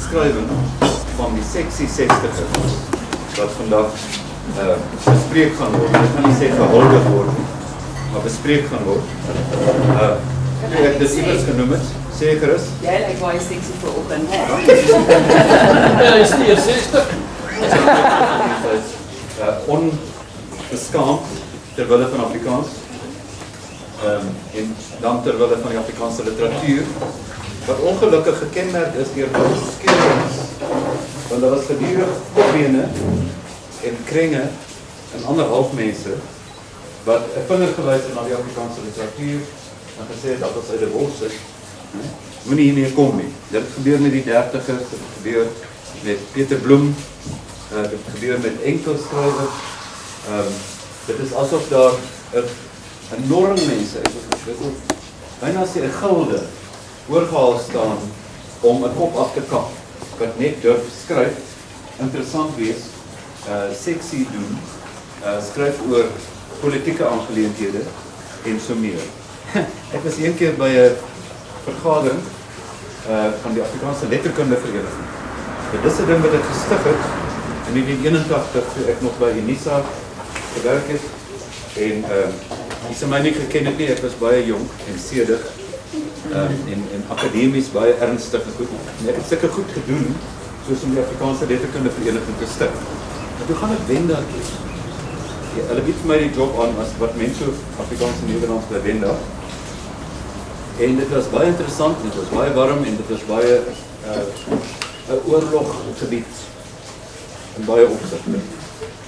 beskrywing van die seksie 60er wat vandag bespreek gaan word. Ek kan nie sê gehuldig word nie, maar bespreek gaan word. Toe ek dit iewers genoem het, sê ek gerus. Jy lyk baie seksie vir oggend. Ja, is nie 60. Onbeskaamd terwille van Afrikaans en dan terwille van die Afrikaanse literatuur, wat ongelukkig gekenmerk is deur skeurings, want daar was gedurig opbene en kringe en ander halfmense wat 'n vinger gewys het na die Afrikaanse literatuur en gesê dat ons uit die bos is. Moenie hiermee kom nie. Dit gebeur met die 30ers, dit gebeur met Peter Bloem, dit gebeur met enkelskrywers. Dit is asof daar 'n norm mense is, byna sê 'n gilde oorgehaal staan om 'n kop af te kap, wat net durf skryf, interessant wees, seksie doen, skryf oor politieke aangeleenthede en so meer. Ek was een keer by 'n vergadering van die Afrikaanse Letterkunde Vereniging. Dit is 'n ding wat ek gestig het in 1981 toe ek nog by Unisa gewerk het en die se my nie geken het nie, ek was baie jonk en sedig en akademies baie ernstig en goed. En ek het sulke goed gedoen soos om die Afrikaanse Letterkunde Vereniging te stig. En toe gaan ek Wenda kies. Hulle bied vir my die job aan as wat mense Afrikaans en Nederlands by Wenda. En dit was baie interessant, dit was baie warm en dit was baie 'n oorloggebied in baie opsigte.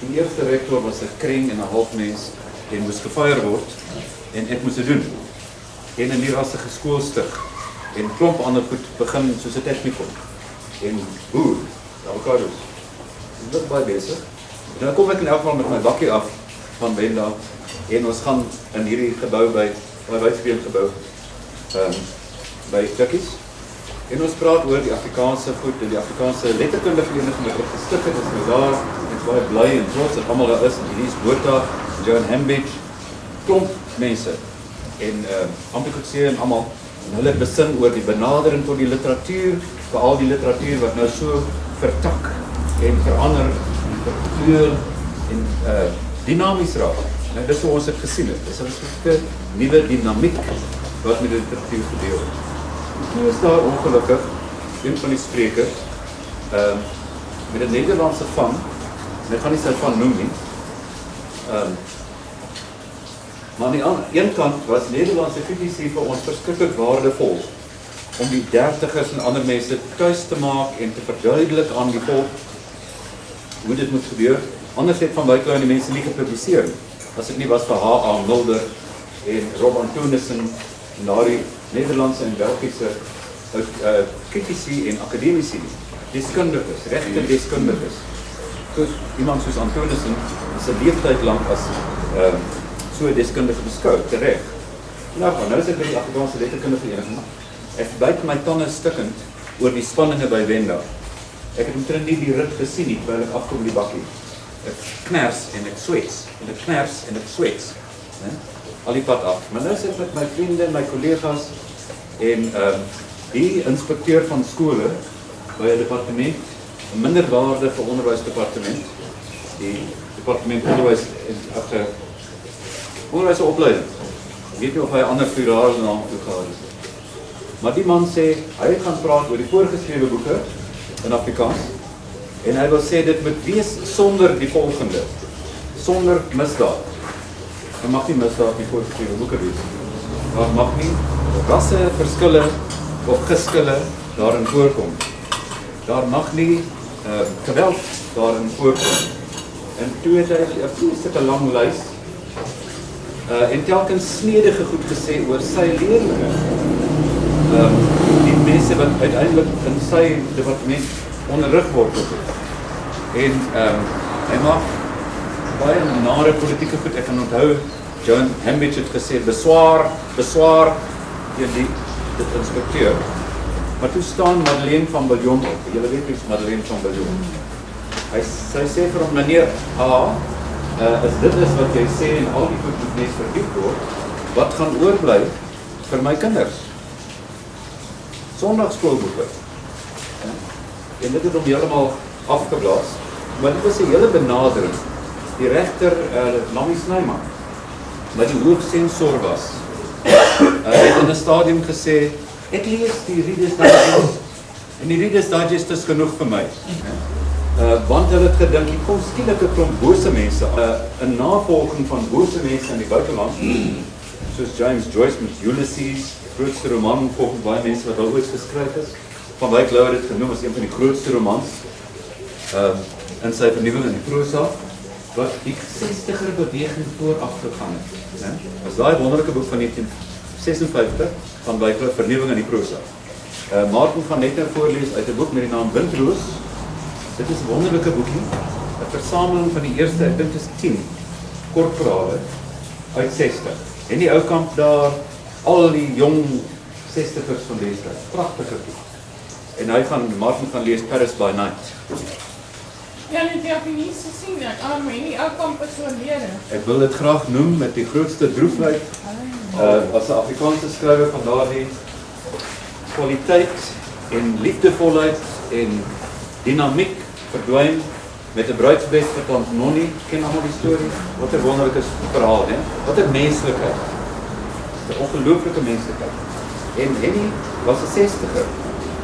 Die eerste rektor was 'n kring en 'n halfmens en moes gefire word en ek moes dit doen. En in die rassige skoolstig en klomp ander goed begin soos 'n technikon en boer, avocados. Dit was baie besig. En dan kom ek in elk geval met my bakkie af van Wenda en ons gaan in hierdie gebou by Wydveen gebou by Tukkies. En ons praat oor die Afrikaanse goed en die Afrikaanse Letterkunde Vereniging wat gestig het, is nou daar, ek is baie bly en trots dat almal daar is, en hier is Botha, Joan Hambidge, klomp mense, en amper goed sê en almal, en hulle besin oor die benadering tot die literatuur, veral die literatuur wat nou so vertak en verander, en verkleur en dinamies raak. Nou, dis hoe ons het gesien het, dis 'n spesifieke nuwe dinamiek wat met die literatuur gebeur het. Toe is daar ongelukkig een van die sprekers met 'n Nederlandse van, en ek gaan nie sy van noem nie, maar aan die een kant was Nederlandse kritici vir ons verskriklik waardevol om die 30ers en ander mense tuis te maak en te verduidelik aan die volk hoe dit moet gebeur. Anders het van buite die mense nie gepubliseer nie, as dit nie was vir H.A. Mulder en Rob Antonissen en daardie Nederlandse en Belgische kritici en akademici, deskundiges, regte deskundiges. Soos iemand soos Antonissen is 'n leeftyd lank as so deskundige beskou, terecht. Nou is ek by die Afrikaanse Letterkunde Vereniging. Ek byt my tande stikkend oor die spanninge by Wenda. Ek het omtrent nie die rit gesien nie, terwyl ek afkom die bakkie. Ek kners en ek swets, en ek kners en ek swets. Al die pad af. Maar nou sit ek met my vriende, my kollegas en die inspekteur van skole by 'n departement, 'n minderwaardige onderwysdepartement, die departement onderwys en onderwys en opleiding. Ek weet nie of hy 'n ander plurale naam toe gehad het. Maar die man sê, hy gaan praat oor die voorgeskrewe boeke in Afrikaans en hy wil sê dit moet wees sonder die volgende, sonder misdaad. Daar mag nie misdaad nie voorgeskrewe boeke wees. Daar mag nie rasse, verskille of geskille daarin voorkom. Daar mag nie geweld daarin voorkom. En toe het hy 'n vreeslike lang lys en telkens snedige goed gesê oor sy leerlinge. Die mense wat uiteindelik in sy departement onderrig word. En hy maak baie nare politieke goed. Ek kan onthou, Joan Hambidge het gesê, beswaar teen dit inspekteur. Maar toe staan Madeleine van Biljon op. Julle weet wie is Madeleine van Biljon. Sy sê vir hom, meneer A, as dit is wat jy sê en al die goed moet net verdiep word, wat gaan oorbly vir my kinders? Sondagskoolboeke. en dit het hom heeltemal afgeblaas. Maar dit was 'n hele benadering. Die regter, Lammy Snyman, wat die hoofsensor was, het in 'n stadium gesê, ek lees die Reader's Digest, en die Reader's Digest is genoeg vir my. Want hulle het gedink, hier kom skielik 'n klomp bose mense, 'n navolging van bose mense in die buiteland, soos James Joyce met Ulysses, die grootste roman volgens baie mense wat al ooit geskryf is. Van Wyk Louw het dit genoem as een van die grootste romans in sy vernuwing in die prosa, wat die 60er beweging vooraf gegaan het. Dat is daai wonderlike boek van 1956 van Wyk Louw, Vernuwing in die prosa. Martin gaan net nou voorlees uit 'n boek met die naam Windroos. Dit is 'n wonderlike boekie, 'n versameling van die eerste, ek dink dit is 10 kortverhale uit 60. En die ou kamp daar, al die jong 60ers van destyds, pragtige boek. En Martin gaan lees Paris by Night. Ja, net die Japanese gesien dat arme en die ou kamp is oorlede. Ek wil dit graag noem met die grootste droefheid, as 'n Afrikaanse skrywer van daardie kwaliteit en liefdevolheid en dinamiek verdwyn met 'n bruidsbed vir Tant Nonnie, ken almal die storie? Wat 'n wonderlike verhaal, hè? Wat 'n menslikheid. 'n Ongelooflike menslikheid. En Henny was 'n 60er.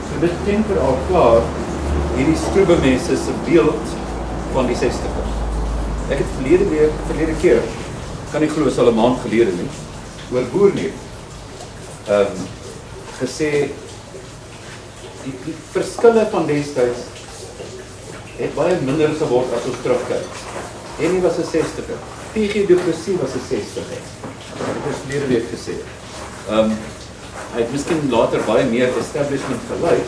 So dit temper al klaar hierdie stroebe mense se beeld van die 60er. Ek het verlede keer, kan nie glo, is al 'n maand gelede nie, oor Boerneef gesê, die verskille van destyds het baie minder geword as ons terugkyk. Henny was 'n 60er. P.G. Du Plessis was 'n 60er. Dit is verlede week gesê. Hy het miskien later baie meer establishment gelyk,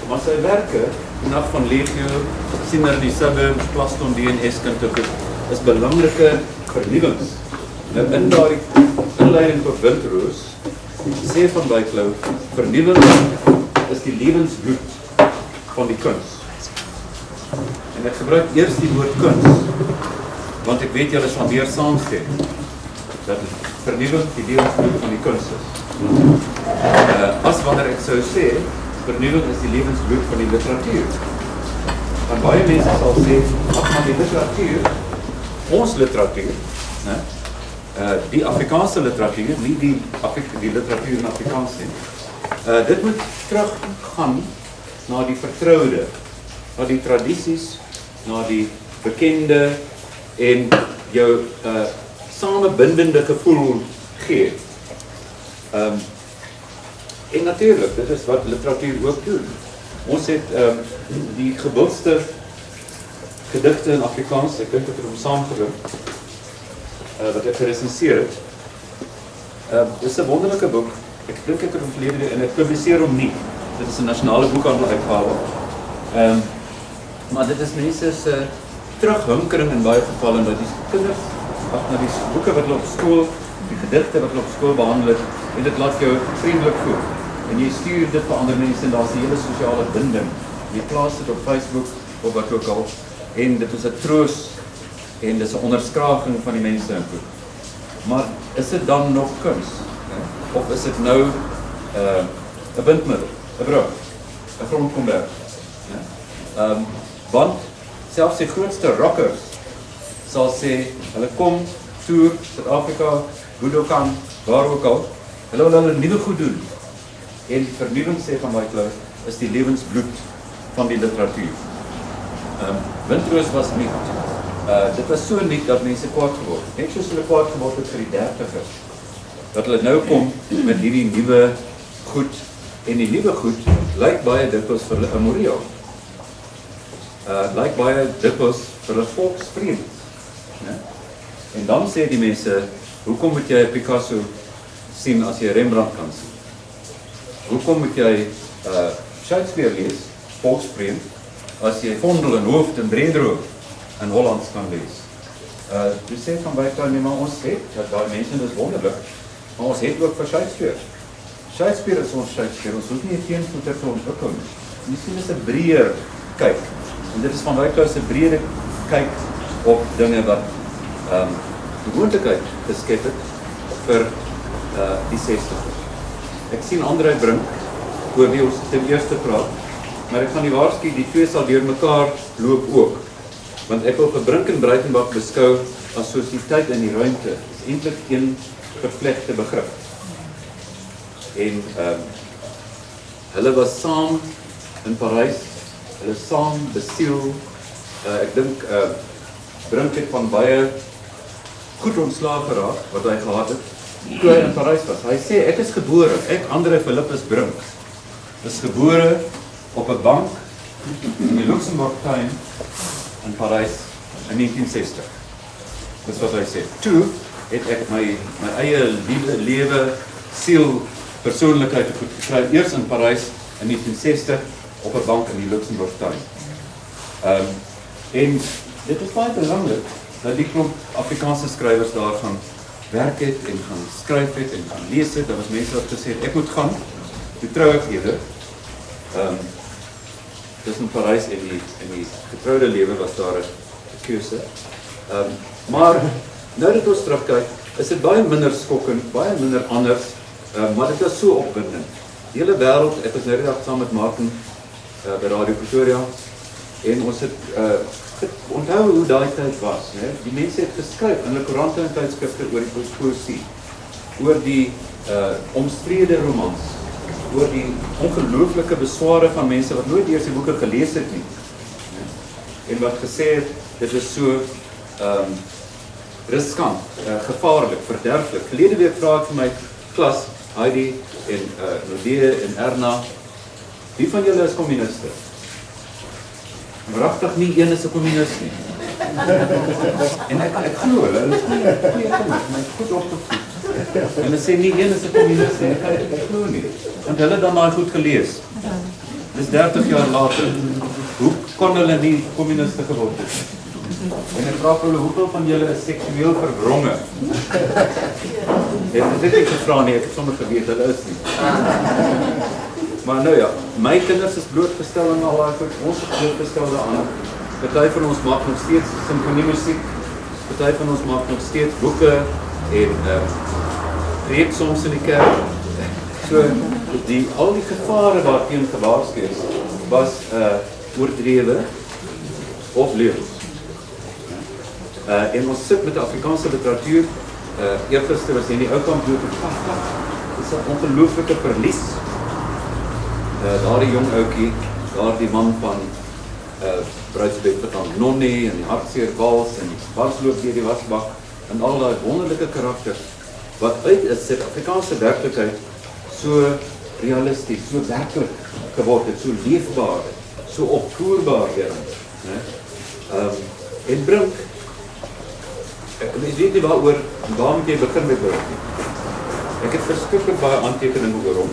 maar sy werke, Nag van Legio, Siener die Suburbs, Plaston D en Eskintoke, is belangrike vernuwings. Nou in daardie inleiding tot Windroos, sê Van Wyk Louw, vernuwing is die lewensbloed van die kuns. En ek gebruik eers die woord kuns, want ek weet julle sal weer saamstem, dat vernuwing die lewensbloed van die kuns is. As wanneer ek sou sê, vernuwing is die lewensbloed van die literatuur. Want baie mense sal sê, ag maar die literatuur, ons literatuur, die Afrikaanse literatuur, nie die literatuur in Afrikaans nie. Dit moet teruggaan na die vertroude, na die tradisies, na die bekende en jou samebindende gevoel gee. En natuurlijk, dit is wat literatuur ook doen. Ons het die gewildste gedigte in Afrikaans, ek dink ek het hom saamgebring, wat ek gerecenseer het. Dit is 'n wonderlike boek. Ek dink ek het hom verlede en ek publiseer hom nie. Dit is 'n nasionale boekhandel uitgehaal. Maar dit is mense se terughinkering in baie gevalle dat die kinders na die boeke wat hulle op skool, die gedigte wat hulle op skool behandel het, en dit laat jou vriendelik voel. En jy stuur dit vir ander mense en daar's 'n hele sosiale binding. Jy plaas dit op Facebook of wat ook al en dit is 'n troos en dis 'n onderskraging van die mense in goed. Maar is dit dan nog kuns? Of is dit nou 'n windmiddel, 'n brug, 'n grondkomberg? Want selfs die grootste rockers sal sê, hulle kom toer Suid-Afrika, Budokan, waar ook al, hulle wil hulle nuwe goed doen. En vernuwing, sê Van Wyk Louw, is die lewensbloed van die literatuur. Windroos was nie. Dit was so nie dat mense kwaad geword. Net soos hulle kwaad geword het vir die 30ers. Dat hulle nou kom met hierdie nuwe goed. En die nuwe goed lyk baie dikwels vir hulle immoreel. Lyk baie dikwels vir hulle volksvreemd. En dan sê die mense, hoekom moet jy Picasso sien as jy Rembrandt kan sien? Hoekom moet jy Shakespeare lees, volksvreemd, as jy Vondel en Hooft en Brederode in Hollands kan lees? Toe sê Van Wyk Louw, nee, maar ons het, dat daai mense is wonderlik, maar ons het ook vir Shakespeare. Shakespeare is ons Shakespeare, ons hoef nie 'n teenvoeter te ontwikkel nie. Miskien is 'n breër kyk, en dit is Van Wyk Louw se breëre kyk op dinge wat gewoontlikheid geskep het vir die 60ers. Ek sien André Brink, oor wie ons ten eerste praat, maar ek gaan nie waarsku, die twee sal deur mekaar loop ook. Want ek wil vir Brink en Breitenbach beskou as soos die tyd en die ruimte. Dit is eintlik een gevlegte begrip. En hulle was saam in Parys, hulle saam besiel. Ek dink Brink het van baie goed ontslaag geraak wat hy gehad het toe hy in Parys was. Hy sê ek is gebore, ek André Philippus Brink is gebore op 'n bank in die Luxembourgtuin in Parys in 1960. Dis wat hy sê. Toe het ek my eie lewe, siel, persoonlikheid gekry eers in Parys in 1960 op 'n bank in die Luxembourgtuin. En dit is baie belangrik dat die klomp Afrikaanse skrywers daar gaan werk het en gaan skryf het en gaan lees het. Daar was mense wat gesê het, ek moet gaan. Toe trou ek eerder. Tussen Parys en die getroude lewe was daar 'n keuse. Maar nou dat ons terugkyk, is dit baie minder skokkend, baie minder anders, maar dit was so opwindend. Die hele wêreld, ek was nou die dag saam met Martin by Radio Pretoria en ons het onthou hoe daai tyd was, né? Die mense het geskryf in hulle koerante en tydskrifte oor die poësie, oor die omstrede romans, oor die ongelooflike besware van mense wat nooit eers die boeke gelees het nie. En wat gesê het, dit is so riskant, gevaarlik, verderflik. Verlede week vra ek vir my klas, Heidi en Nodee en Erna, wie van julle is kommuniste? Regtig nie een is 'n kommunist nie. En ek glo hulle is goeie kinders, my goed opgevoed. En hulle sê nie een is 'n kommunist nie, ek glo nie. Want hulle het dan daai goed gelees. Dis 30 jaar later. Hoe kon hulle nie kommuniste geword het? En ek vra vir hulle, hoeveel van julle is seksueel verwronge? Dit is nie gevra nie, ek het sommer geweet, hulle is nie. Maar nou ja, my kinders is blootgestel aan al daai goed, ons is blootgestel daaraan. Party van ons maak nog steeds simfoniemusiek, party van ons maak nog steeds boeke en preek soms in die kerk. So al die gevare waarteen gewaarsku is, was oordrewe of leugens. En ons sit met Afrikaanse literatuur. Eergister was in die Oukamp dood. Dit is 'n ongelooflike verlies. Daardie jong ouetjie, daardie man van Bruidsbed van Nonnie en die Hartseer Wals en die Barsloop deur die Wasbak en al daai wonderlike karakters wat uit 'n Suid-Afrikaanse werklikheid so realisties, so werklik geword het, so leefbaar, so opvoerbaar word, né? En Brink, ek weet nie waaroor, waar moet jy begin met Brink nie. Ek het verskriklik baie aantekeninge oor hom.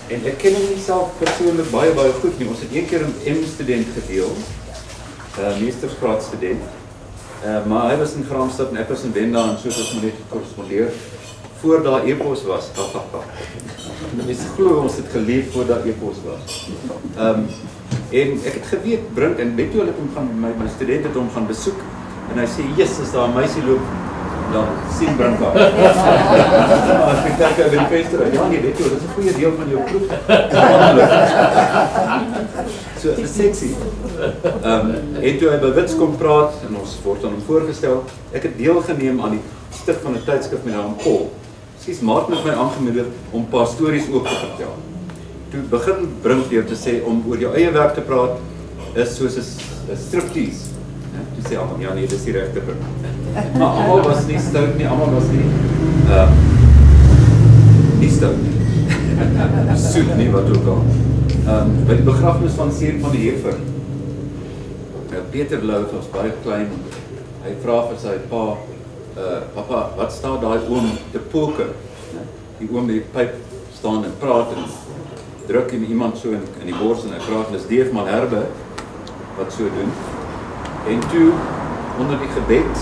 En ek ken hom nie self persoonlik baie goed nie. Ons het een keer 'n M-student gedeel, meestersgraad student, maar hy was in Graamsstad en ek was in Wenda en so het ons net gekorrespondeer voor daar e-pos was. Mense glo ons het geleef voor daar e-pos was. En ek het geweet Brink en net toe hulle hom my student het hom gaan besoek en hy sê, "Yes, as daar 'n meisie loop, dan sien Brink haar." Ek kyk oor die venster uit. Ja nee, dit is 'n goeie deel van jou ploeg. So, dit is sexy. En toe hy by Wits kom praat en ons word aan hom voorgestel, ek het deelgeneem aan die stig van 'n tydskrif met naam Kol. Sies Maart met my aangemoedig om 'n paar stories ook te vertel. Toe begin Brink deur te sê om oor jou eie werk te praat is soos 'n striptease. Toe sê almal, ja nee, dis die regte Brink. Maar almal was nie stout nie, almal was nie stout nie. Soet nie, wat ook al. By die begrafnis van Seer van die Hefer, Peter Lou was baie klein, hy vra vir sy pa, "Papa, wat staan daai oom te poker?" Die oom met die pyp staan en praat en druk en iemand so in die bors en hy praat, en dis Dave Malherbe wat so doen. En toe, onder die gebed,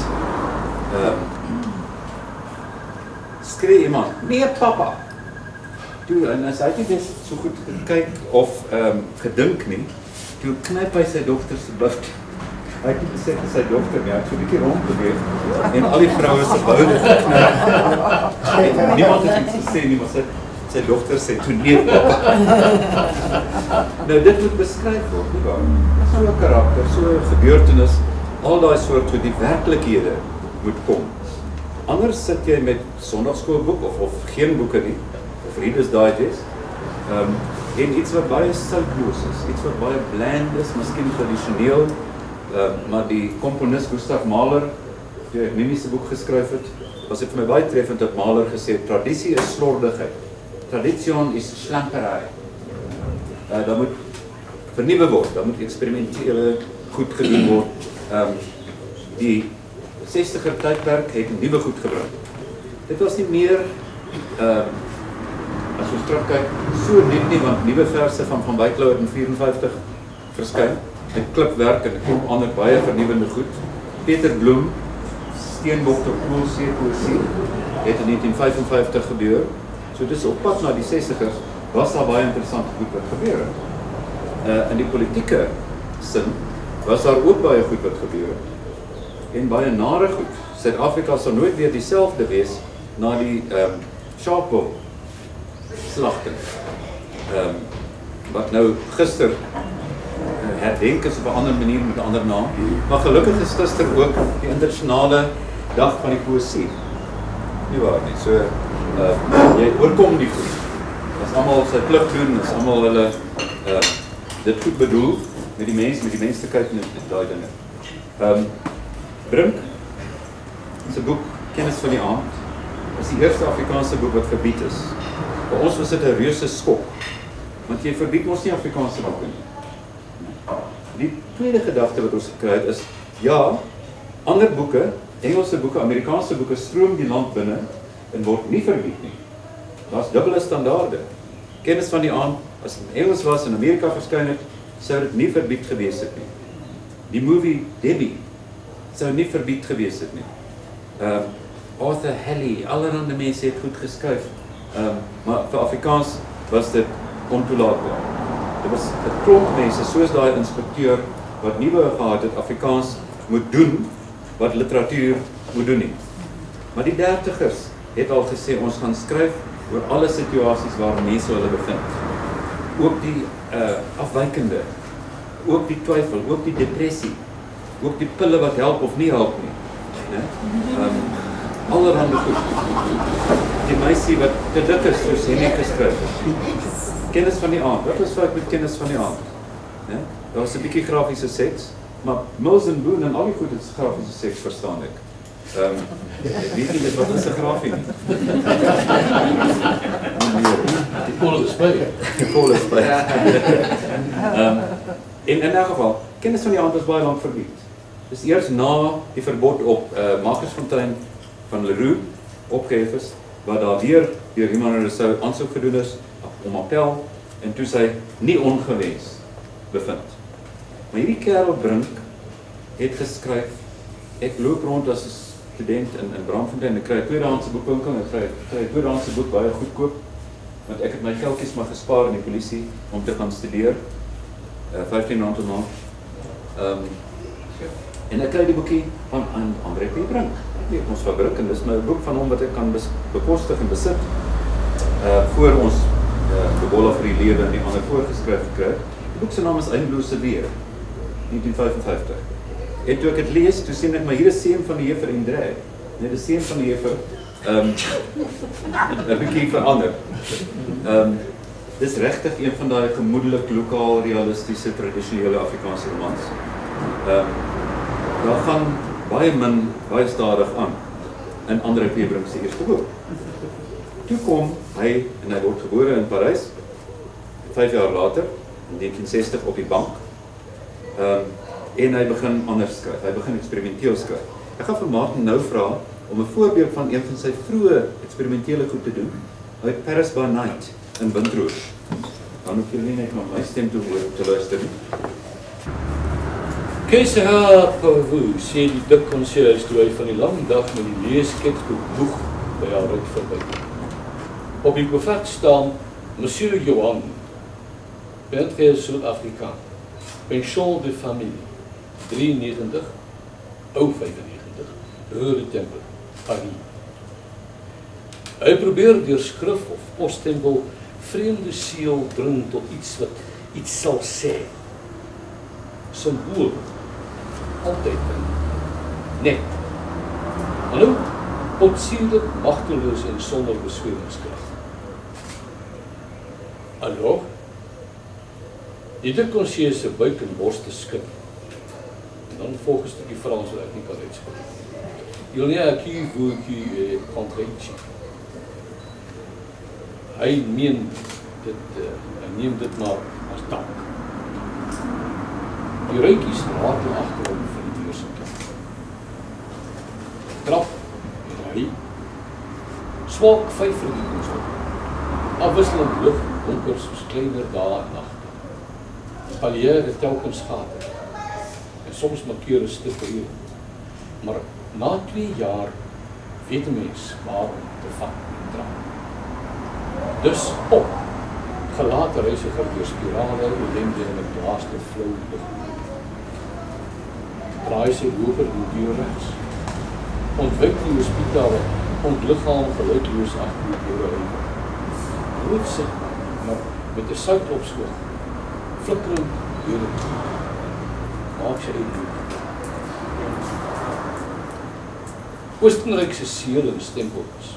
skree iemand, "Nee papa!" Toe, en as hy nie so goed gekyk of gedink nie, toe knyp hy sy dogter se bif. Hy het nie gesê vir sy dogter nie, hy het so 'n bietjie rondbeweeg en al die vroue se boude geknyp. Niemand het iets gesê nie, maar Sy dogter sê toe nee papa. Nou dit moet beskryf word, nie waar? So 'n karakter, so 'n gebeurtenis, al daai soort goed, die werklikhede moet kom. Anders sit jy met sonndagskoolboek of geen boeke nie, of Reader's Digest, en iets wat baie soutloos is, iets wat baie bland is, miskien tradisioneel, maar die komponis Gustav Mahler, die 'n mimiese boek geskryf het, was dit vir my baie treffend dat Mahler gesê het, tradisie is slordigheid. Tradition is slamperij. Daar moet vernuwe word, daar moet eksperimentele goed gedoen word. Die 60er tydperk het nuwe goed gebring. Dit was nie meer, as ons terugkyk, so diep nie, want nuwe verse van Wyklou het in 54 verskyn, met klipwerk en 'n klomp ander baie vernuwende goed. Peter Bloem, Steenbok tot Koolsee poësie, het in 1955 gebeur. So dis op pad na die 60ers, was daar baie interessante goed wat gebeur het. In die politieke sin, was daar ook baie goed wat gebeur het. En baie nare goed. Suid-Afrika sal nooit weer dieselfde wees na die Sharpeville slagting. Wat nou gister herdenk is op 'n ander manier met 'n ander naam. Maar gelukkig is gister ook die internasionale dag van die poësie. Nie waar nie. So jy oorkom die goed. As almal sy plig doen, as almal hulle dit goed bedoel met die menslikheid en daai dinge. Brink se boek Kennis van die Aand is die eerste Afrikaanse boek wat verbied is. Vir ons was dit 'n reuse skok, want jy verbied mos nie Afrikaanse boeke nie. Die tweede gedagte wat ons gekry het is, ja, ander boeke, Engelse boeke, Amerikaanse boeke stroom die land binne en word nie verbied nie. Daar's dubbele standaarde. Kennis van die Aand, as dit in Engels was en in Amerika verskyn het, sou dit nie verbied gewees het nie. Die movie Debbie sou nie verbied gewees het nie. Arthur Halley, allerhande mense het goed geskryf, maar vir Afrikaans was dit ontoelaatbaar. Dit was 'n klomp mense, soos daai inspekteur, wat nie wou gehad het Afrikaans moet doen wat literatuur moet doen nie. Maar die 30ers het al gesê, ons gaan skryf oor alle situasies waar mense hulle bevind. Ook die afwykende, ook die twyfel, ook die depressie, ook die pille wat help of nie help nie. Allerhande goed. Die meisie wat te dik is, soos Henny geskryf het. Kennis van die Aand. Wat was fout met Kennis van die Aand? Daar was 'n bietjie grafiese seks, maar Mills en Boon en al die goed het grafiese seks, verstaan ek. Ek weet nie wat is 'n grafie nie. Die kolle spy. Die kolle spy. In elk geval, Kennis van die Aand was baie lank verbied. Dis eers na die verbod op Magersfontein van Leroux opgehef is, waar daar weer deur iemand Rousseau aansoek gedoen is om appel, en toe sy nie ongewens bevind. Maar hierdie kerel Brink het geskryf, ek loop rond as 'n student in Braamfontein, ek kry 'n tweedehandse boekwinkel, ek kry 'n tweedehandse boek baie goedkoop, want ek het my geldjies maar gespaar in die polisie om te gaan studeer, R15 'n maand. En ek kry die boekie van André P. Brink, ons fabrik, en dis nou 'n boek van hom wat ek kan bekostig en besit, voor ons Bebolla vir die Lewe en die ander voorgeskryf gekry. Die boek se naam is Eindelose Weer, 1955. En toe ek het lees, toe sien ek, maar hier is Seun van die Heever en Drey. Nee, die Seun van die Heever, 'n bietjie verander. Dis regtig een van daai gemoedelik, lokaal, realistiese, tradisionele Afrikaanse romans. Daar gaan baie stadig aan in André P. Brink se eerste boek. Toe kom hy, en hy word gebore in Parys, 5 jaar later, in 1960 op die bank, en hy begin anders skryf, hy begin eksperimenteel skryf. Ek gaan vir Martin nou vra om 'n voorbeeld van een van sy vroeë eksperimentele goed te doen, uit Paris by Night in Windroos. Dan hoef julle nie net na my stem te luister nie. Que sera pour vous, sê die dik concierge toe hy van die lang dag met die leesketsboek boeg by haar rit verby. Op die buffet staan Monsieur Johan, peintre Suid-Afrikaan, pension de famille, 93, ou 95, Rue de Temple, Paris. Hy probeer deur skrif of posstempel vreemde siel dring tot iets wat iets sal sê. Symbool, altyd net. Hallo, potsierlik, magteloos en sonder besweringskrag. Hallo, die concierge se buik en borste skud. En dan volg 'n stukkie Frans wat ek nie kan uitspreek. Il n'y a qui vous qui comprenne. Hy neem dit maar as dank. Die ruitjies ratel agter hom van die deur se kant. Trap en hy swak 5 verdiepings op. Afwisselend lig, donker soos kleiner dae en nagte. Spalieer het telkens gate. En soms markeer 'n stuk reën. Maar na 2 jaar weet 'n mens waarom te vat en trap. Dus op, gelate reisiger deur spirale, ellende en 'n laaste flou lig. Draai sy loper die deur regs. Ontwyk die hospitaal, ontliggaam geluidloos agter die deure uit. Rood sigbaar, maar met 'n soutopskoog, flikkerend deur die maak sy uit. Oostenrykse seël en stempels.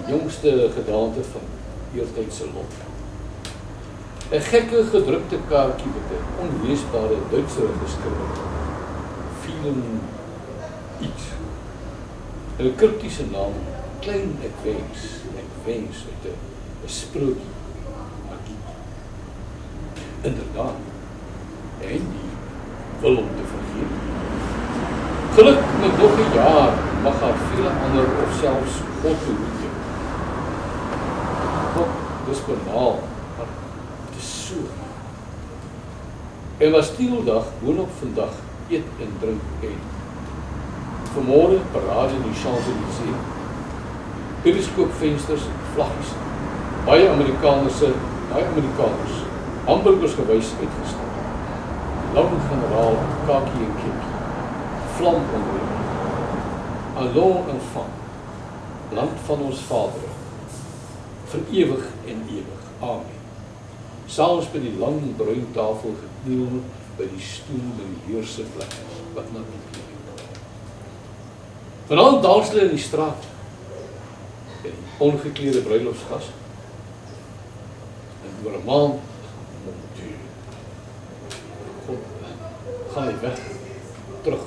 Die jongste gedaante van eertydse lot. 'n gekke gedrukte kaartjie met 'n onleesbare Duitse geskryf. Vielen iets. 'n kryptiese naam, klein ek wens uit 'n sprokie. Inderdaad. En die wil om te vergeet. Geluk met nog 'n jaar mag haar vele ander of selfs God behoed. God, dis banaal, maar het is so. En was stieldag, boonop vandag, eet en drink en. Vanmôre parade in die Champs-Élysées. Periskoopvensters en vlaggies. Baie Amerikaners, hamburgers gewys uitgestap. Lang generaal, kakie en kikkie. Vlam onder. Allons enfant, land van ons Vader, vir ewig en ewig. Amen. Saans by die lang bruin tafel gekniel, by die stoel by die heerse plek, wat na die plek. Vanaand dans hulle in die straat, by die ongeklede bruiloftsgas, en oor 'n maand, God, gaan hy weg, terug,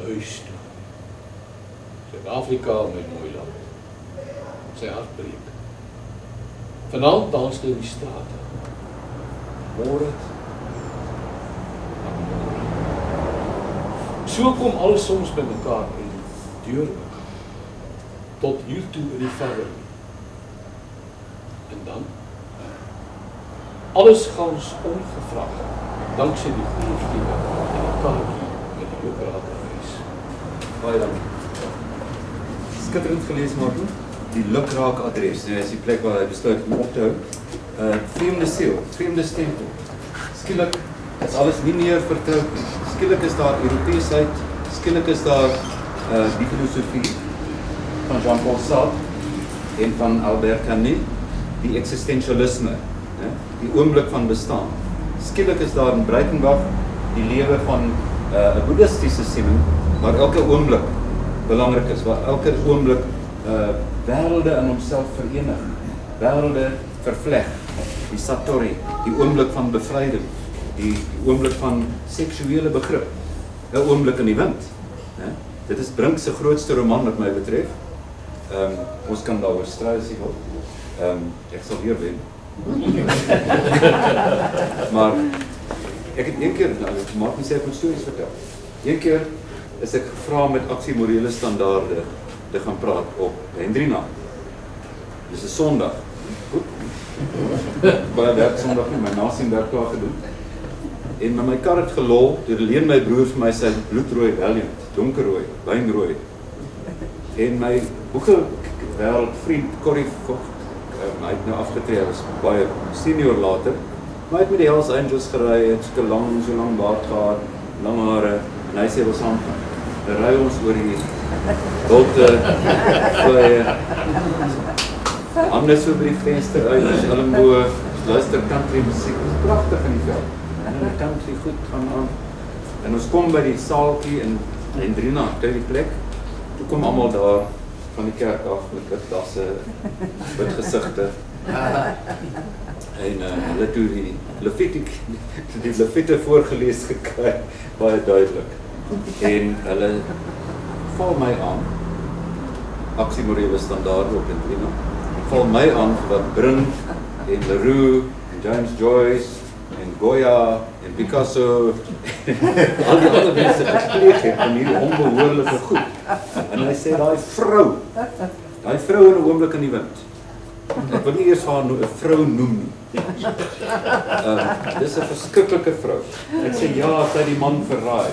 huis toe. Suid-Afrika, my mooi land. Sy hart breek. Vanaand dans hulle in die strate. Môre. So kom alles soms by mekaar en deur tot hiertoe in die verder. En dan alles gans ongevraagd, danksy die goeie vriende en die kaartjie met die lukraakhuis. Baie dankie. Skitterend gelees, Martin. Die lukraakadres, is die plek waar hy besluit om op te hou. Vreemde siel, vreemde stempel. Skielik is alles nie meer vertroud nie. Skielik is daar Europeesheid, skielik is daar die filosofie van Jean-Paul Sartre en van Albert Camus, die existentialisme, die oomblik van bestaan. Skielik is daar in Breitenbach die lewe van 'n boeddhistiese siening, waar elke oomblik belangrik is, waar elke oomblik wêrelde in homself verenig, wêrelde vervleg, die satori, die oomblik van bevryding, die oomblik van seksuele begrip, 'n oomblik in die wind. Dit is Brink se grootste roman wat my betref. Ons kan daaroor stry as jy wil. Ek sal weer wen. Maar ek het een keer, maak nie sê ek moet stories vertel. Een keer is ek gevra met aksie morele standaarde te gaan praat op Hendrina. Dis 'n Sondag. Baie werk Sondag nie, my nasien werk daar gedoen. En met my kar het gelol, toe leen my broer vir my sy bloedrooi Valiant, donkerrooi, wynrooi. En my boekewêreldvriend Corrie Vogt, hy het nou afgetree, hy was baie senior later, maar hy het met die Hells Angels geraai, het so lang baard gehad, lang hare, en hy sê wil saamgaan. Dan ry ons oor die Bolte, anders so by die venster uit, as Ellenboe, luister country musiek, dit is pragtig in die veld. En die country goed gaan aan. En ons kom by die saaltjie en Drina kry die plek. Toe kom almal daar van die kerk af met wit dasse, wit gesigte. En hulle toe die Levite voorgelees gekry, baie duidelik. En hulle val my aan, aksiemorele standaarde op in Drina, val my aan wat Brink en Leroux en James Joyce en Goya en Picasso al die ander mense gepleeg het van hierdie onbehoorlike goed. En hy sê, daai vrou in 'n oomblik in die wind. Ek wil nie eers haar 'n vrou noem nie. Dis 'n verskriklike vrou. Ek sê, ja, sy die man verraai.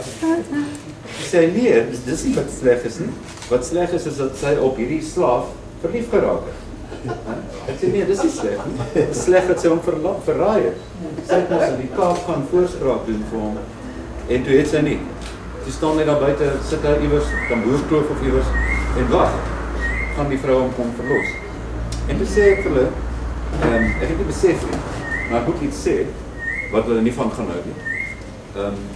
Sy sê, nee, dis nie wat sleg is nie. Wat sleg is dat sy op hierdie slaaf verlief geraak het. Ek sê, nee, dis nie sleg nie. Sleg dat sy hom verraai het. Sy het ons in die Kaap gaan voorspraak doen vir hom. En toe het sy nie. Toe staan hy daar buite, sit hy iewers, Tamboerkloof of iewers, en wag, gaan die vrou hom kom verlos. En toe sê ek vir hulle, ek het nie besef nie, maar ek moet iets sê, wat hulle nie van gaan hou nie.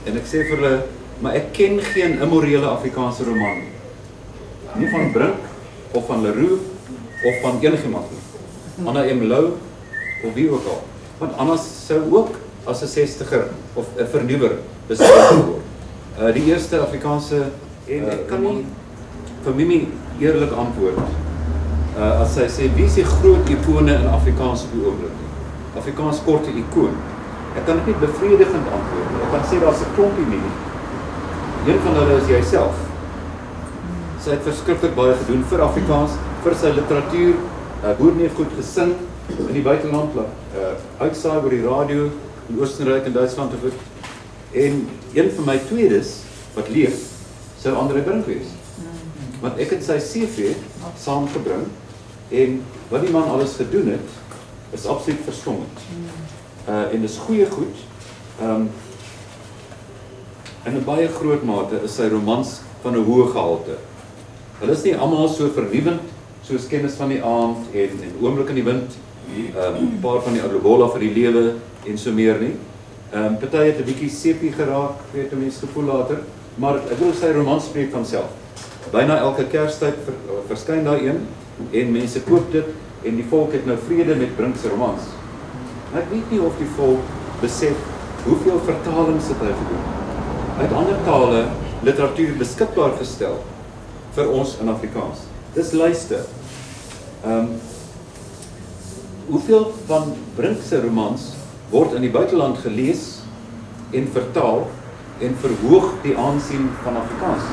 En ek sê vir hulle, maar ek ken geen immorele Afrikaanse roman nie. Nie van Brink, of van Leroux, of van enigiemand nie. Anna M. Lou, of wie ook al. Want Anna sou ook as 'n 60er, of 'n vernuwer, beskryf word. Die eerste Afrikaanse, en ek kan nie vir Mimi eerlik antwoord, as sy sê, wie is die groot ikone in Afrikaans op die oomblik? Afrikaans korte ikoon. Ek kan dit nie bevredigend antwoord. Ek kan sê, daar's 'n klompie Mimi. Een van hulle is jyself. Sy het verskriklik baie gedoen vir Afrikaans, vir sy literatuur, Boer heeft goed gesing in die buitenland, uitsaai oor die radio, in Oostenryk en Duitsland. En een van my tweedes, wat leef, sou André Brink wees. Want ek het sy CV saamgebring, en wat die man alles gedoen het, is absoluut verstommend. En dis goeie goed, in 'n baie groot mate is sy romans van 'n hoë gehalte. Hulle is nie almal so vernuwend, soos Kennis van die Aand en Oomblik in die Wind, 'n paar van die Lobola vir die lewe en so meer nie. Party het 'n bietjie sepie geraak, weet 'n mens gevoel later, maar ek wil sy romans spreek van self. Byna elke Kerstyd verskyn daar een, en mense koop dit, en die volk het nou vrede met Brink se romans. Maar ek weet nie of die volk besef hoeveel vertalings het hy gedoen. Uit ander tale literatuur beskikbaar gestel vir ons in Afrikaans. Dis luister. Hoeveel van Brink se romans word in die buiteland gelees en vertaal en verhoog die aansien van Afrikaans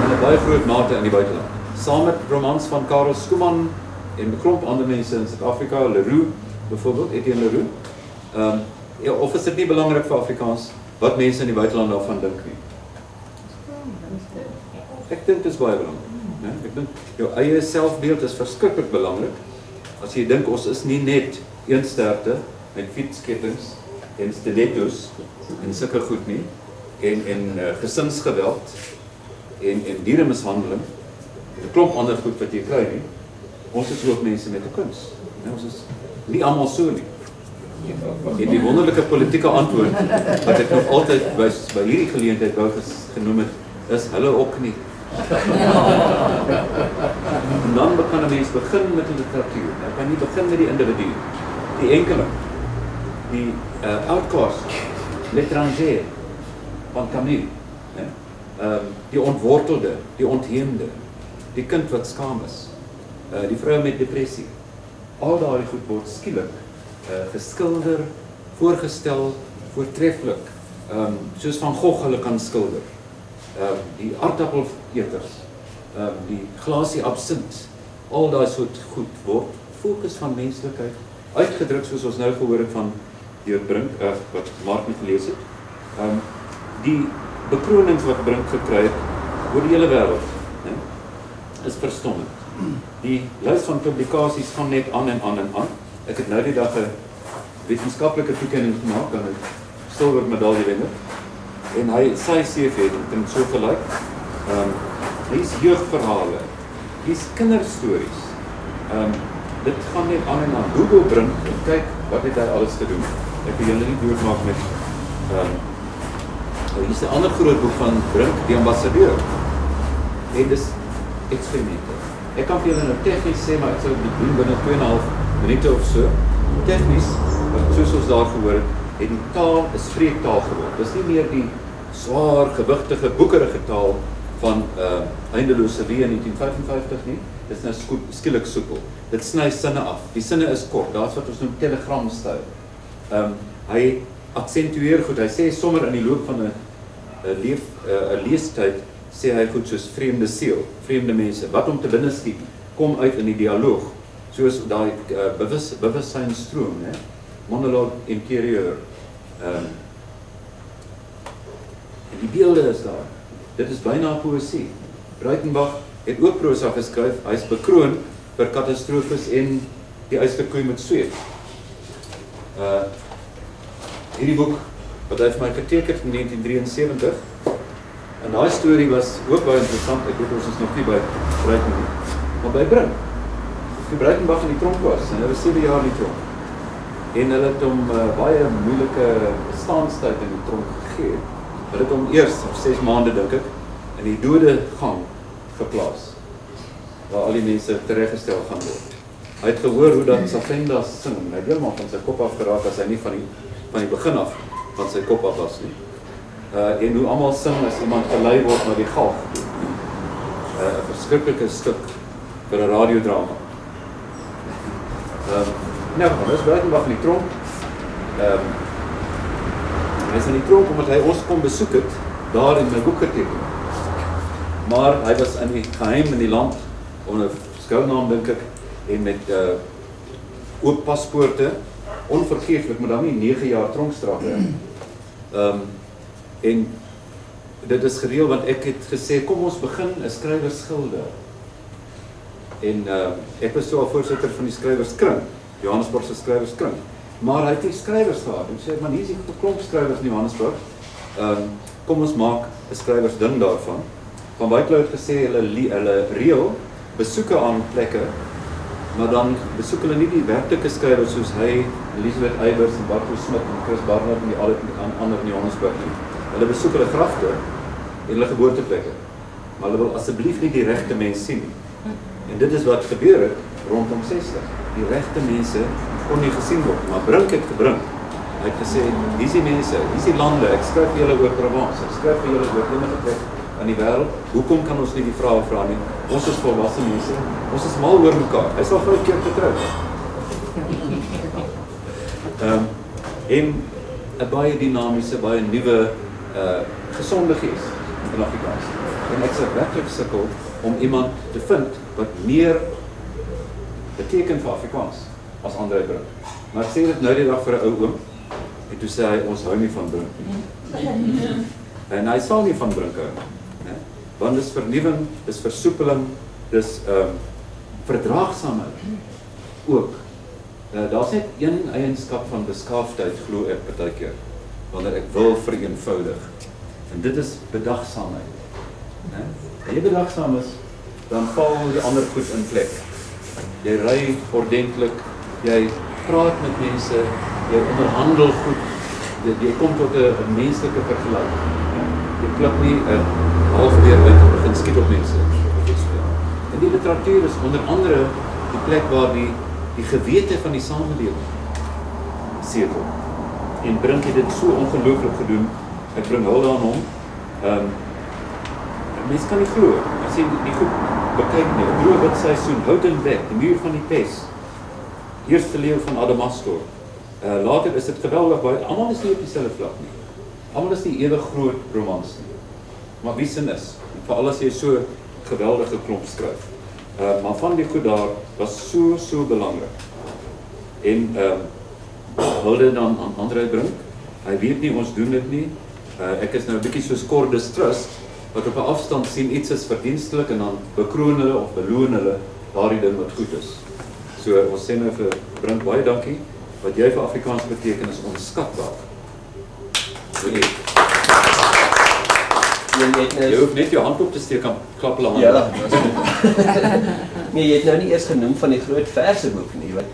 in 'n baie groot mate in die buiteland. Saam met romans van Karel Schoeman en 'n klomp ander mense in Suid-Afrika, Leroux byvoorbeeld, Etienne Leroux. Of is dit nie belangrik vir Afrikaans wat mense in die buiteland daarvan dink nie? Ek dink dit is baie belangrik. Ek dink jou eie selfbeeld is verskriklik belangrik. As jy dink ons is nie net een sterkte met fietskettings en stilettos en sulke goed nie, en gesinsgeweld en dieremishandeling, 'n klomp ander goed wat jy kry nie. Ons is ook mense met 'n kuns. Ons is nie almal so nie. En die wonderlike politieke antwoord wat ek nog altyd by hierdie geleentheid wou genoem het, is hulle ook nie. En dan kan 'n mens begin met die literatuur. Jy kan nie begin met die individu, die enkeling, die outcast, l'étranger van Camus, die ontwortelde, die ontheemde, die kind wat skaam is, die vrou met depressie. Al daai goed word skielik geskilder, voorgestel, voortreffelik, soos Van Gogh hulle kan skilder. Die aardappeleters, die glasie absint, al daai soort goed word fokus van menslikheid uitgedruk, soos ons nou gehoor het van deur Brink, wat Martin gelees het. Die bekronings wat Brink gekry het oor die hele wêreld, is verstommend. Die lys van publikasies gaan net aan en aan en aan. Ek het nou die dag 'n wetenskaplike toekenning gemaak aan 'n silwer medaljewenner. En sy CV het so gelyk. hier's jeugverhale, hier's kinderstories. Dit gaan net aan en aan Google bring en kyk wat het hy alles gedoen. Ek wil julle nie doodmaak met hier's 'n ander groot boek van Brink, die ambassadeur. En dis eksperimente. Ek kan vir julle nou tegnies sê, maar ek sou dit doen binne 2,5 minute of so. Tegnies, soos ons daar gehoor het die taal 'n spreektaal geword. Dis nie meer die swaar, gewigtige, boekerige taal van Eindelose Lee in 1955 nie. Dit is nou skielik soepel. Dit sny sinne af. Die sinne is kort. Daar's wat ons noem telegramstyl. Hy aksentueer goed. Hy sê sommer in die loop van 'n leestyd sê hy goed soos vreemde siel, vreemde mense. Wat om te binne skiet, kom uit in die dialoog. Soos daai bewussynsstroom, né? Monologue interieur. En die beelde is daar. Dit is byna poësie. Breitenbach het ook prosa geskryf. Hy's bekroon vir Katastrofes en Die Uisterkoei met Sweet. Hierdie boek wat hy vir my geteken het in 1973. En daai storie was ook baie interessant. Ek weet ons is nog nie by Breitenbach, maar by Brink. Toe Breitenbach in die tronk was, en hy was 7 jaar in die tronk. En hulle het hom baie moeilike staanstyd in die tronk gegee. Hulle het hom eers, op 6 maande dink ek, in die dode gang geplaas, waar al die mense tereggestel gaan word. Hy het gehoor hoe dat Safenda sing, hy het helemaal van sy kop afgeraak as hy nie van die begin af van sy kop af was nie. En hoe almal sing as iemand gelei word na die galg. 'n Verskriklike stuk vir 'n radiodrama. Nou, dis Breitenbach in die tronk. Hy is in die tronk omdat hy ons kom besoek het, daar in my boek geteken. Maar hy was in die geheim in die land, onder skuilnaam dink ek, en met oop paspoorte, onvergeeflik, maar dan nie 9 jaar tronkstraf. En dit is gereël, want ek het gesê, kom ons begin 'n skrywersgilde. En ek was so al voorsitter van die skrywerskring, Johannesburgse skrywerskring. Maar hy het nie skrywers gehad. En sê, man, hier is die klomp skrywers in Johannesburg. Kom ons maak 'n skrywersding daarvan. Van Wyklou het gesê, hulle reël besoeke aan plekke, maar dan besoek hulle nie die werklike skrywers soos hy, Elisabeth Eybers en Bartol Smit en Chris Barnard en die ander in Johannesburg nie. Hulle besoek hulle grafte en hulle geboorteplekke. Maar hulle wil asseblief nie die regte mense sien nie. En dit is wat gebeur het rondom 60. Die regte mense kon nie gesien word, maar Brink het gebring. Hy het gesê, hier is die mense, hier is die lande, ek skryf vir julle oor Provence, ek skryf vir julle oor enige plek in die wêreld. Hoekom kan ons nie die vrae vra nie? Ons is volwasse mense, ons is mal oor mekaar. Hy sal gou 'n keer getrou. En 'n baie dinamiese, baie nuwe, gesonde gees in Afrikaans. En ek sou werklik sukkel om iemand te vind wat meer beteken vir Afrikaans as André Brink. Maar ek sê dit nou die dag vir 'n ou oom, en toe sê hy, ons hou nie van Brink nie. En hy sal nie van Brink hou nie. Want dis vernuwing, dis versoepeling, dis verdraagsaamheid ook. Daar's net een eienskap van beskaafdheid, glo ek partykeer, wanneer ek wil vereenvoudig. En dit is bedagsaamheid. As jy bedagsaam is, dan val die ander goed in plek. Jy ry ordentlik, jy praat met mense, jy onderhandel goed, jy kom tot 'n menslike vergelyk. Jy klap nie 'n halfweer uit en begin skiet op mense. En die literatuur is onder andere die plek waar die gewete van die samelewing setel. En Brink het dit so ongelooflik gedoen. Ek bring hulde aan hom. Mense kan nie glo, as jy die goed bekyk nie. 'n Droë wit seisoen, Houtenweg, die muur van die Pes, Eerste leeu van Adamastor. Later is dit geweldig baie, almal is nie op dieselfde vlak nie. Almal is nie ewig groot romans nie. Maar wie sin is, veral as jy so geweldige klomp skryf. Maar van die goed daar was so belangrik. En hulde dan aan André Brink. Hy weet nie, ons doen dit nie. Ek is nou 'n bietjie soos Cordus Trust, wat op 'n afstand sien iets is verdienstelik en dan bekroon hulle of beloon hulle daardie ding wat goed is. So ons sê nou vir Brink baie dankie. Wat jy vir Afrikaans beteken is onskatbaar. Jy het nou... Jy hoef net jou hand op te steek en klap hulle hande. Ja, dat is goed. Nee, jy het nou nie eers genoem van die groot verseboek nie, wat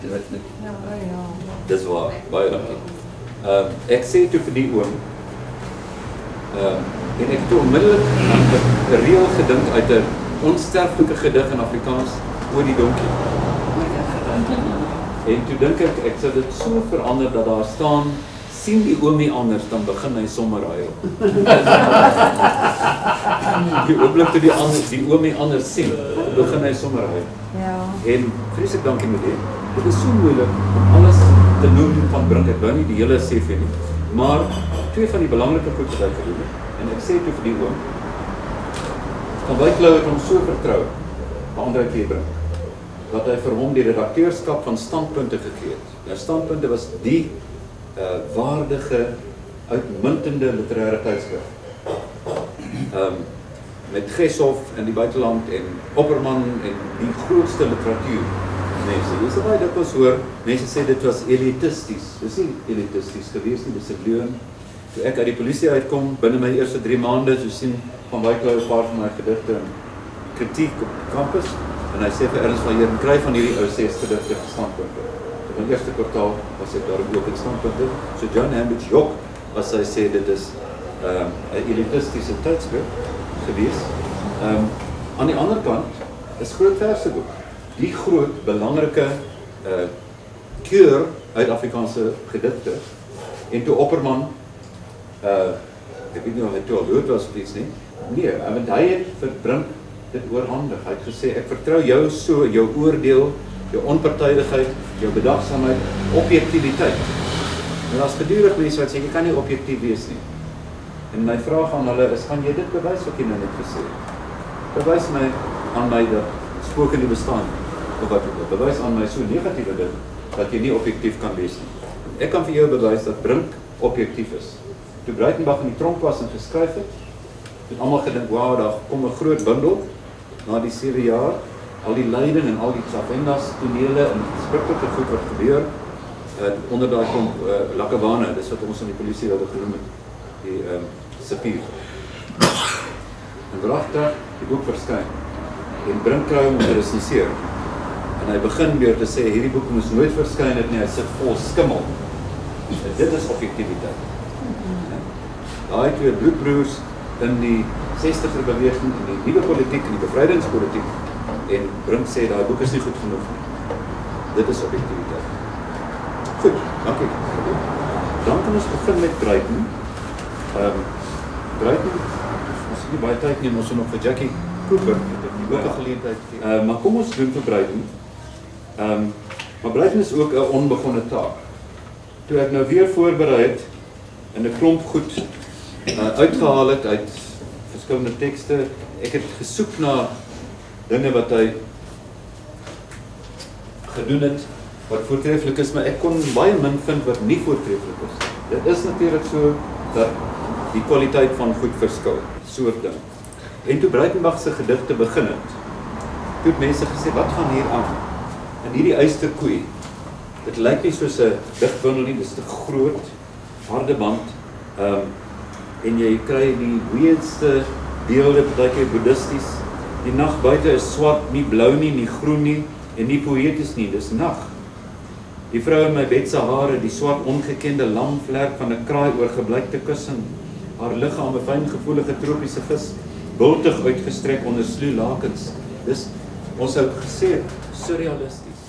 Dis waar, baie dankie. Ek sê toe vir die oom, en ek het toe onmiddellik aan 'n reël gedink uit 'n onsterflike gedig in Afrikaans oor die donkie. En toe dink ek sal dit so verander dat daar staan, sien die oomie anders, dan begin hy sommer huil. Die oomblik toe die oomie anders sien, begin hy sommer huil. Ja. En vreeslik dankie met dit. Dit is so moeilik om alles te noem van Brink. Ek wou nie die hele CV nie. Maar twee van die belangrike goed wat hy gedoen het. En ek sê toe vir die oom, Van Wyk het hom so vertrou, by André Brink, dat hy vir hom die redakteurskap van Standpunte gegee het. Nou Standpunte was die waardige, uitmuntende literêre tydskrif. Met Geshoff in die buiteland en Opperman en die grootste literatuur. Mense, jy sal baie dikwels hoor, mense sê dit was elitisties. Dis nie elitisties gewees nie, dis 'n leuen. Toe ek uit die polisie uitkom, binne my eerste 3 maande, so sien Van Wyk 'n paar van my gedigte en kritiek op die kampus, en hy sê vir Ernst van Heerden, kry van hierdie ou 6 gedigte Standpunte. So my eerste kwartaal was ek daarom ook in Standpunte. So John Hambidge jok, as hy sê dit is 'n elitistiese tydskrif gewees. Aan die ander kant is Groot Verseboek. Die groot, belangrike keur uit Afrikaanse gedigte. En toe Opperman, ek weet nie of hy toe al dood was of iets nie. Nee, want hy het vir Brink dit oorhandig. Hy het gesê, ek vertrou jou so, jou oordeel, jou onpartydigheid, jou bedagsaamheid, objektiwiteit. En as gedurig mense wat sê, jy kan nie objektief wees nie. En my vraag aan hulle is, gaan jy dit bewys wat jy nou net gesê het? Bewys my aan my dat spook in die bestaan, of wat ook, bewys aan my so negatieve ding, dat jy nie objektief kan wees nie. Ek kan vir jou bewys dat Brink objektief is. Toe Breitenbach in die tronk was en geskryf het almal gedink, wauw, daar kom 'n groot bundel, na die 7 jaar, al die lyding en al die Tsavendas tonele en skrikkelike goed wat gebeur, onder daai klomp Lakawane, dis wat ons in die polisie wilde genoem het, die Sapier. En wragtig, die boek verskyn, en Brink kry hom te recenseer. En hy begin deur te sê, hierdie boek moes nooit verskyn het nie, hy sit vol skimmel. En dit is objektiviteit. Daai twee bloedbroers in die 60er beweging, in die nuwe politiek, in die bevrydingspolitiek, en Brink sê, daai boek is nie goed genoeg nie. Dit is objektiviteit. Goed, dankie. Dan kan ons begin met Breiten. Breiten, ons het nie baie tyd neem, ons nog vir Jackie Cooper, die ook 'n geleentheid gee. Maar kom ons doen vir Breiten. Maar Breiten is ook 'n onbegonne taak. Toe ek nou weer voorberei het, en 'n klomp goed uitgehaal het uit verskillende tekste, ek het gesoek na dinge wat hy gedoen het, wat voortreffelik is, maar ek kon baie min vind wat nie voortreffelik is. Dit is natuurlik so, dat die kwaliteit van goed verskil, soort ding. En toe Breitenbach se gedigte begin het, toe het mense gesê, wat gaan hier aan? En hierdie eysterkoei, dit lyk nie soos 'n digbundel nie, dit is te groot, harde band, en jy kry die weirdste beelde, partykeer boeddhisties. Die nag buite is swart, nie blou nie, nie groen nie, en nie poëties nie, dis nag. Die vrou in my bed se hare, die swart ongekende lamvlek van 'n kraai oor gebleikte kussing, haar liggaam 'n fyngevoelige tropiese vis, bultig uitgestrek onder sluw lakens. Dis, ons sou gesê, surrealisties.